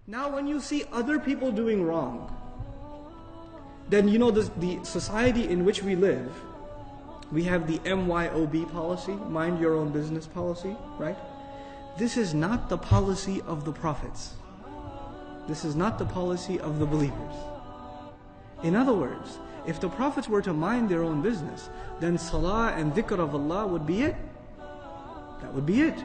Now when you see other people doing wrong, then you know the society in which we live, we have the MYOB policy, mind your own business policy, right? This is not the policy of the prophets. This is not the policy of the believers. In other words, if the prophets were to mind their own business, then salah and dhikr of Allah would be it. That would be it.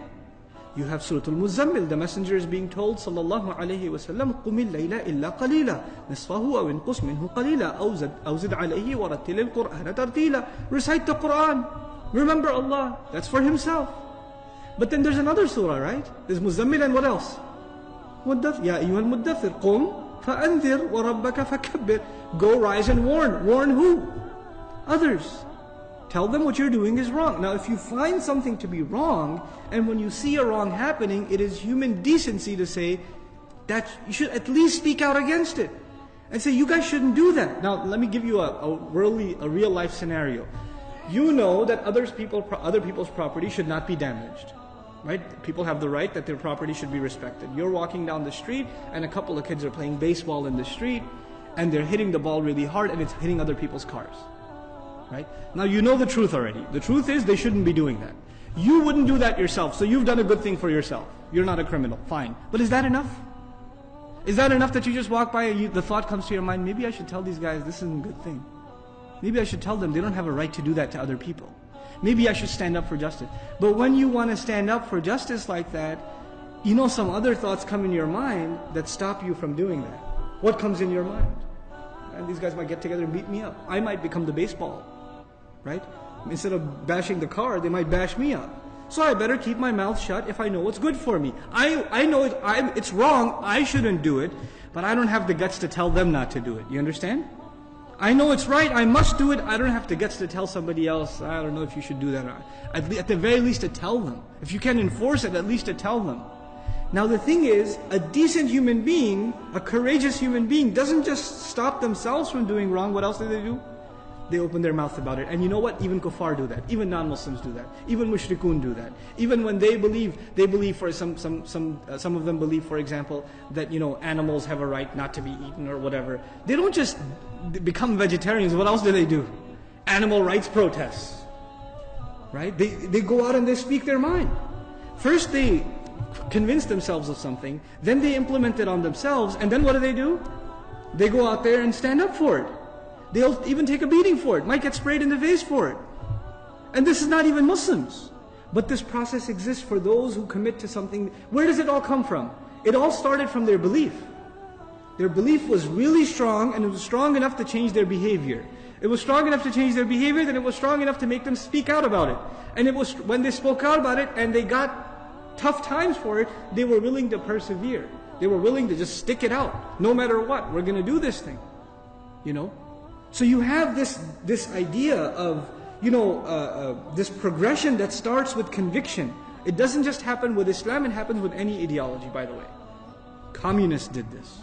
You have Surah Al-Muzammil, the messenger is being told, sallallahu alayhi wa sallam, قُمِ اللَّيْلَ إِلَّا قَلِيلًا نِصْفَهُ أَوْ انْقُصْ مِنْهُ قَلِيلًا أَوْ زِدْ عَلَيْهِ وَرَتِّلِ الْقُرْآنَ تَرْتِيلًا. Recite the Qur'an. Remember Allah. That's for himself. But then there's another surah, right? There's Muzammil and what else? يَا أَيُّهَا الْمُدَّثِّرْ قُمْ فَأَنذِرْ وَرَبَّكَ فَكَبِّرْ. Go rise and warn. Warn who? Others. Tell them what you're doing is wrong. Now if you find something to be wrong, and when you see a wrong happening, it is human decency to say that you should at least speak out against it. And say, you guys shouldn't do that. Now let me give you a real life scenario. You know that other people's property should not be damaged. Right? People have the right that their property should be respected. You're walking down the street and a couple of kids are playing baseball in the street and they're hitting the ball really hard and it's hitting other people's cars. Right? Now you know the truth already. The truth is they shouldn't be doing that. You wouldn't do that yourself, so you've done a good thing for yourself. You're not a criminal, fine. But is that enough? Is that enough that you just walk by and the thought comes to your mind, maybe I should tell these guys this isn't a good thing. Maybe I should tell them they don't have a right to do that to other people. Maybe I should stand up for justice. But when you want to stand up for justice like that, you know some other thoughts come in your mind that stop you from doing that. What comes in your mind? And these guys might get together and beat me up. I might become the baseball. Right? Instead of bashing the car, they might bash me up. So I better keep my mouth shut if I know what's good for me. I know it's wrong, I shouldn't do it, but I don't have the guts to tell them not to do it. You understand? I know it's right, I must do it, I don't have the guts to tell somebody else, I don't know if you should do that. At the very least to tell them. If you can't enforce it, at least to tell them. Now the thing is, a decent human being, a courageous human being, doesn't just stop themselves from doing wrong. What else do they do? They open their mouth about it. And you know what? Even kuffar do that. Even non-Muslims do that. Even mushrikun do that. Even when they believe for some of them believe, for example, that animals have a right not to be eaten or whatever. They don't just become vegetarians. What else do they do? Animal rights protests. Right? They go out and they speak their mind. First they convince themselves of something, then they implement it on themselves, and then what do? They go out there and stand up for it. They'll even take a beating for it, might get sprayed in the face for it. And this is not even Muslims. But this process exists for those who commit to something. Where does it all come from? It all started from their belief. Their belief was really strong, and it was strong enough to change their behavior. It was strong enough to change their behavior, then it was strong enough to make them speak out about it. And it was when they spoke out about it and they got tough times for it, they were willing to persevere. They were willing to just stick it out. No matter what, we're going to do this thing. So you have this idea of, this progression that starts with conviction. It doesn't just happen with Islam, it happens with any ideology, by the way. Communists did this.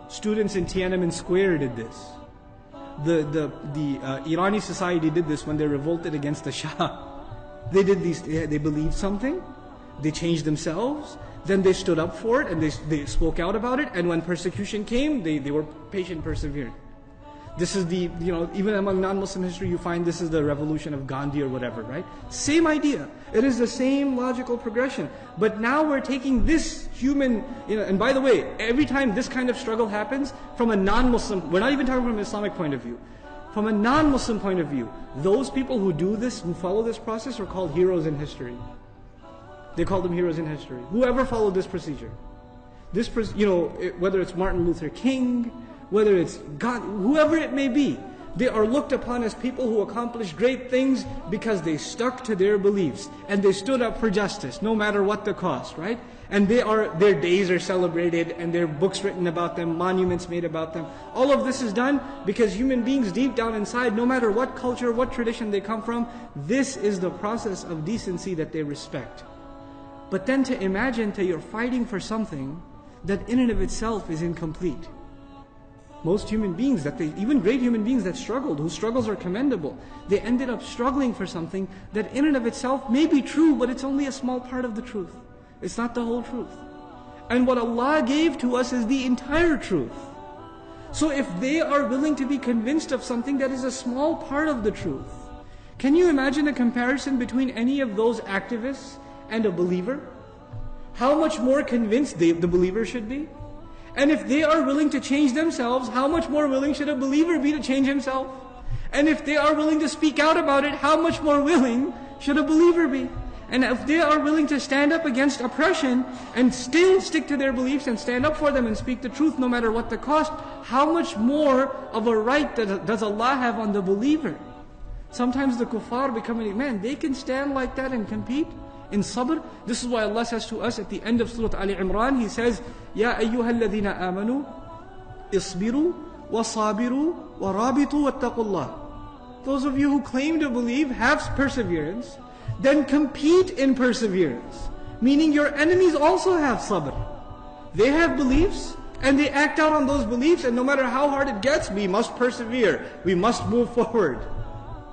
Students in Tiananmen Square did this. The Irani society did this when they revolted against the Shah. They did they believed something, they changed themselves, then they stood up for it and they spoke out about it, and when persecution came, they were patient, persevered. This is even among non-Muslim history, you find this is the revolution of Gandhi or whatever, right? Same idea. It is the same logical progression. But now we're taking this human, and by the way, every time this kind of struggle happens, from a non-Muslim, we're not even talking from an Islamic point of view. From a non-Muslim point of view, those people who do this, who follow this process, are called heroes in history. They call them heroes in history. Whoever followed this procedure. Whether it's Martin Luther King, whether it's God, whoever it may be, they are looked upon as people who accomplished great things because they stuck to their beliefs and they stood up for justice, no matter what the cost, right? And their days are celebrated and there are books written about them, monuments made about them. All of this is done because human beings deep down inside, no matter what culture, what tradition they come from, this is the process of decency that they respect. But then to imagine that you're fighting for something that in and of itself is incomplete. Most human beings, even great human beings that struggled, whose struggles are commendable, they ended up struggling for something that in and of itself may be true, but it's only a small part of the truth. It's not the whole truth. And what Allah gave to us is the entire truth. So if they are willing to be convinced of something that is a small part of the truth, can you imagine a comparison between any of those activists and a believer? How much more convinced the believer should be? And if they are willing to change themselves, how much more willing should a believer be to change himself? And if they are willing to speak out about it, how much more willing should a believer be? And if they are willing to stand up against oppression and still stick to their beliefs and stand up for them and speak the truth no matter what the cost, how much more of a right does Allah have on the believer? Sometimes the kuffar become, man, they can stand like that and compete in sabr. This is why Allah says to us at the end of Surah Ali Imran, He says, Ya ayyuhal ladhina amanu, isbiru wa sabiru wa rabitu wattaqullah. Those of you who claim to believe, have perseverance, then compete in perseverance. Meaning your enemies also have sabr. They have beliefs and they act out on those beliefs, and no matter how hard it gets, we must persevere. We must move forward.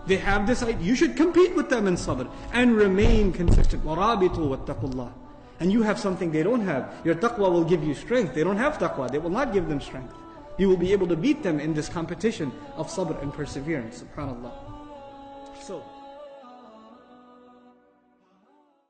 They have this idea. You should compete with them in sabr and remain consistent. وَرَابِطُوا وَاتَّقُوا اللَّهِ. And you have something they don't have. Your taqwa will give you strength. They don't have taqwa. They will not give them strength. You will be able to beat them in this competition of sabr and perseverance. SubhanAllah. So